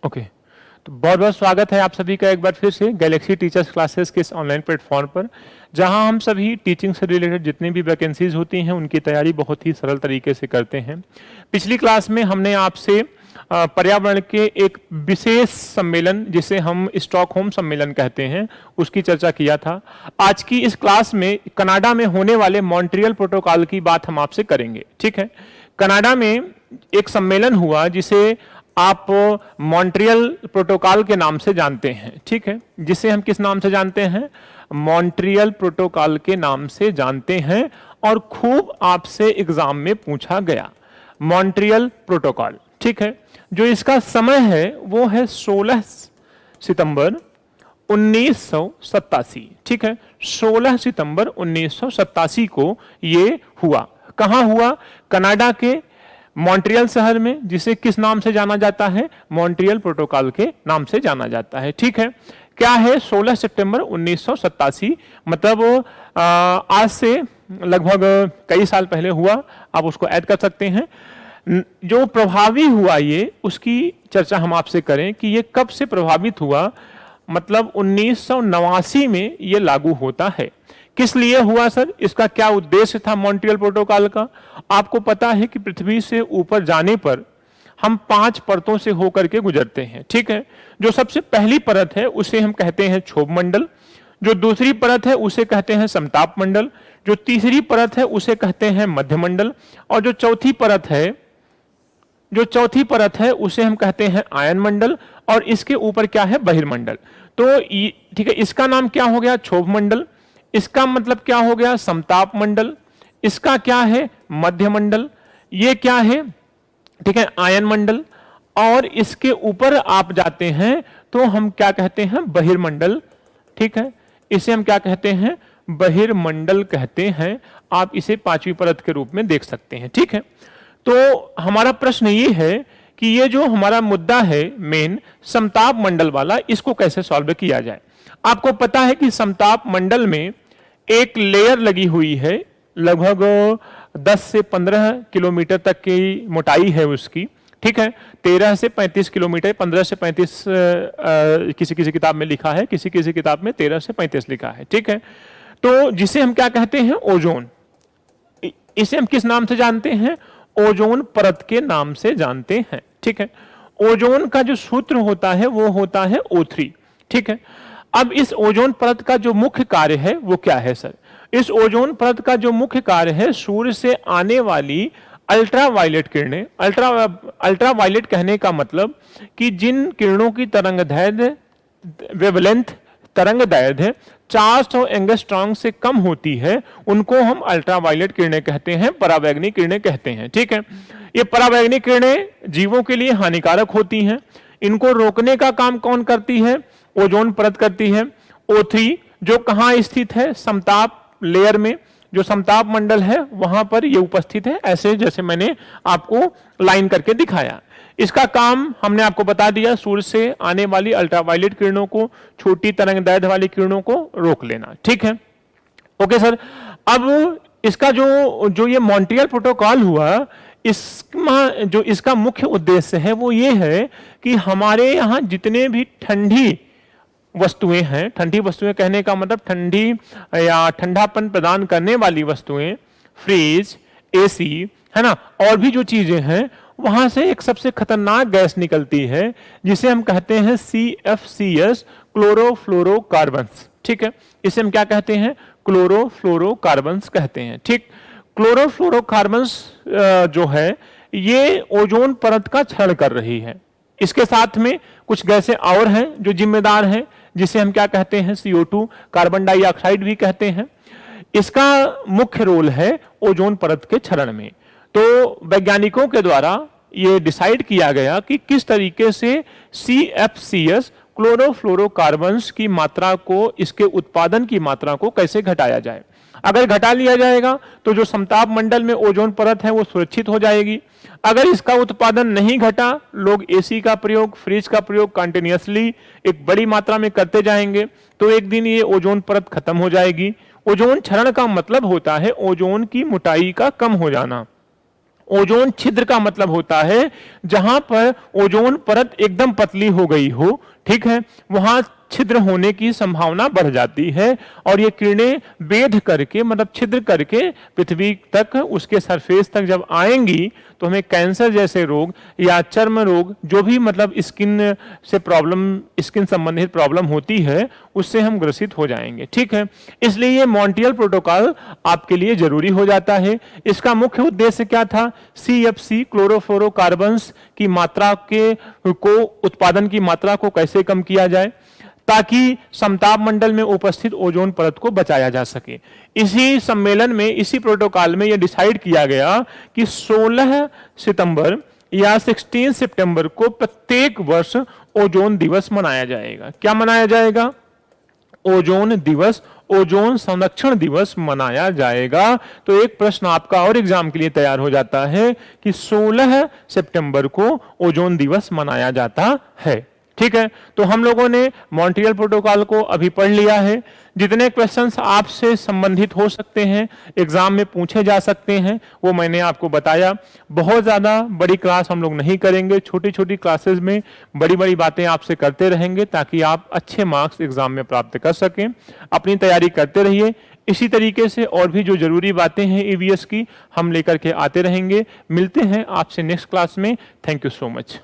Okay. तो बहुत बहुत स्वागत है आप सभी का एक बार फिर से गैलेक्सी टीचर्स क्लासेस के इस ऑनलाइन प्लेटफॉर्म पर, जहां हम सभी टीचिंग से रिलेटेड जितनी भी वैकेंसीज होती हैं उनकी तैयारी बहुत ही सरल तरीके से करते हैं। पिछली क्लास में हमने आपसे पर्यावरण के एक विशेष सम्मेलन, जिसे हम स्टॉकहोम सम्मेलन कहते हैं, उसकी चर्चा किया था। आज की इस क्लास में कनाडा में होने वाले मॉन्ट्रियल प्रोटोकॉल की बात हम आपसे करेंगे। ठीक है, कनाडा में एक सम्मेलन हुआ जिसे आप मॉन्ट्रियल प्रोटोकॉल के नाम से जानते हैं। ठीक है, जिसे हम किस नाम से जानते हैं? मॉन्ट्रियल प्रोटोकॉल के नाम से जानते हैं, और खूब आपसे एग्जाम में पूछा गया मॉन्ट्रियल प्रोटोकॉल। ठीक है, जो इसका समय है वो है 16 सितंबर 1987। ठीक है, 16 सितंबर 1987 को ये हुआ। कहां हुआ? कनाडा के मॉन्ट्रियल शहर में, जिसे किस नाम से जाना जाता है? मॉन्ट्रियल प्रोटोकॉल के नाम से जाना जाता है। ठीक है, क्या है 16 सितंबर 1987? मतलब आज से लगभग कई साल पहले हुआ। आप उसको ऐड कर सकते हैं। जो प्रभावी हुआ ये, उसकी चर्चा हम आपसे करें कि ये कब से प्रभावित हुआ। मतलब 1989 में ये लागू होता है। किस लिए हुआ सर? इसका क्या उद्देश्य था मॉन्ट्रियल प्रोटोकॉल का? आपको पता है कि पृथ्वी से ऊपर जाने पर हम 5 परतों से होकर के गुजरते हैं। ठीक है, जो सबसे पहली परत है उसे हम कहते हैं क्षोभ मंडल, जो दूसरी परत है उसे कहते हैं समताप मंडल, जो तीसरी परत है उसे कहते हैं मध्य मंडल, और जो चौथी परत है उसे हम कहते हैं आयन मंडल, और इसके ऊपर क्या है? बहिर्मंडल। तो ठीक है, इसका नाम क्या हो गया? क्षोभ मंडल। इसका मतलब क्या हो गया? समताप मंडल। इसका क्या है? मध्य मंडल। ये क्या है? ठीक है, आयन मंडल। और इसके ऊपर आप जाते हैं तो हम क्या कहते हैं? बहिर्मंडल। ठीक है, इसे हम क्या कहते हैं? बहिर्मंडल कहते हैं। आप इसे 5वीं परत के रूप में देख सकते हैं। ठीक है, तो हमारा प्रश्न ये है कि ये जो हमारा मुद्दा है मेन समताप मंडल वाला, इसको कैसे सॉल्व किया जाए। आपको पता है कि समताप मंडल में एक लेयर लगी हुई है, लगभग 10 से 15 किलोमीटर तक की मोटाई है उसकी। ठीक है, 13 से 35 किलोमीटर, 15 से 35 किसी किसी किताब में लिखा है, किसी किसी किताब में 13 से 35 लिखा है। ठीक है, तो जिसे हम क्या कहते हैं? ओजोन। इसे हम किस नाम से जानते हैं? ओजोन परत के नाम से जानते हैं। ठीक है, ओजोन का जो सूत्र होता है वो होता है O3। ठीक है, अब इस ओजोन परत का जो मुख्य कार्य है वो क्या है सर? इस ओजोन परत का जो मुख्य कार्य है, सूर्य से आने वाली अल्ट्रावायलेट किरणें। अल्ट्रावायलेट कहने का मतलब कि जिन किरणों की तरंगदैर्घ्य, वेवलेंथ, तरंगदैर्घ्य 400 एंगस्ट्रॉम से कम होती है, उनको हम अल्ट्रावायलेट किरणें कहते हैं, परावैंगनी किरणें कहते हैं। ठीक है, ये परावैंगनी किरणें जीवों के लिए हानिकारक होती हैं। इनको रोकने का काम कौन करती है? ओजोन परत करती है। O3 जो कहां स्थित है? समताप लेयर में, जो समताप मंडल है वहां पर ये उपस्थित है, ऐसे जैसे मैंने आपको लाइन करके दिखाया। इसका काम हमने आपको बता दिया, सूर्य से आने वाली अल्ट्रावायलेट किरणों को, छोटी तरंगदैर्घ्य वाली किरणों को रोक लेना। ठीक है, ओके सर। अब इसका जो ये मॉन्ट्रियल प्रोटोकॉल हुआ, इसका मुख्य उद्देश्य है वो ये है कि हमारे यहाँ जितने भी ठंडी वस्तुएं हैं, ठंडी वस्तुएं कहने का मतलब ठंडी या ठंडापन प्रदान करने वाली वस्तुएं, फ्रिज, एसी, है ना, और भी जो चीजें हैं, वहां से एक सबसे खतरनाक गैस निकलती है जिसे हम कहते हैं CFCS, क्लोरोफ्लोरोकार्बन्स। ठीक है, इसे हम क्या कहते हैं? क्लोरोफ्लोरोकार्बन्स कहते हैं। ठीक, क्लोरोफ्लोरोकार्बन्स जो है ये ओजोन परत का क्षरण कर रही है। इसके साथ में कुछ गैसें और हैं जो जिम्मेदार हैं, जिसे हम क्या कहते हैं? CO2, कार्बन डाइऑक्साइड भी कहते हैं। इसका मुख्य रोल है ओजोन परत के क्षरण में। तो वैज्ञानिकों के द्वारा ये डिसाइड किया गया कि किस तरीके से CFCS, क्लोरोफ्लोरोकार्बन्स की मात्रा को, इसके उत्पादन की मात्रा को कैसे घटाया जाए। अगर घटा लिया जाएगा तो जो समताप मंडल में ओजोन परत है वो सुरक्षित हो जाएगी। अगर इसका उत्पादन नहीं घटा, लोग एसी का प्रयोग, फ्रिज का प्रयोग कंटिन्यूअसली एक बड़ी मात्रा में करते जाएंगे, तो एक दिन ये ओजोन परत खत्म हो जाएगी। ओजोन क्षरण का मतलब होता है ओजोन की मोटाई का कम हो जाना। ओजोन छिद्र का मतलब होता है जहां पर ओजोन परत एकदम पतली हो गई हो, ठीक है, वहां छिद्र होने की संभावना बढ़ जाती है और ये किरणें भेद करके मतलब छिद्र करके पृथ्वी तक उसके सरफेस तक जब आएंगी तो हमें कैंसर जैसे रोग या चर्म रोग जो भी मतलब स्किन से प्रॉब्लम, स्किन संबंधित प्रॉब्लम होती है उससे हम ग्रसित हो जाएंगे, ठीक है। इसलिए ये मॉन्ट्रियल प्रोटोकॉल आपके लिए जरूरी हो जाता है। इसका मुख्य उद्देश्य क्या था? CFC क्लोरोफ्लोरोकार्बन्स की मात्रा को उत्पादन की मात्रा को कैसे कम किया जाए ताकि समताप मंडल में उपस्थित ओजोन परत को बचाया जा सके। इसी सम्मेलन में, इसी प्रोटोकॉल में यह डिसाइड किया गया कि 16 सितंबर या 16 सितंबर को प्रत्येक वर्ष ओजोन दिवस मनाया जाएगा। क्या मनाया जाएगा? ओजोन दिवस, ओजोन संरक्षण दिवस मनाया जाएगा। तो एक प्रश्न आपका और एग्जाम के लिए तैयार हो जाता है कि 16 सितंबर को ओजोन दिवस मनाया जाता है, ठीक है। तो हम लोगों ने मॉन्ट्रियल प्रोटोकॉल को अभी पढ़ लिया है। जितने क्वेश्चंस आपसे संबंधित हो सकते हैं, एग्जाम में पूछे जा सकते हैं, वो मैंने आपको बताया। बहुत ज्यादा बड़ी क्लास हम लोग नहीं करेंगे, छोटी छोटी क्लासेस में बड़ी बड़ी बातें आपसे करते रहेंगे ताकि आप अच्छे मार्क्स एग्जाम में प्राप्त कर सकें। अपनी तैयारी करते रहिए। इसी तरीके से और भी जो जरूरी बातें हैं EVS की हम लेकर के आते रहेंगे। मिलते हैं आपसे नेक्स्ट क्लास में। Thank you so much.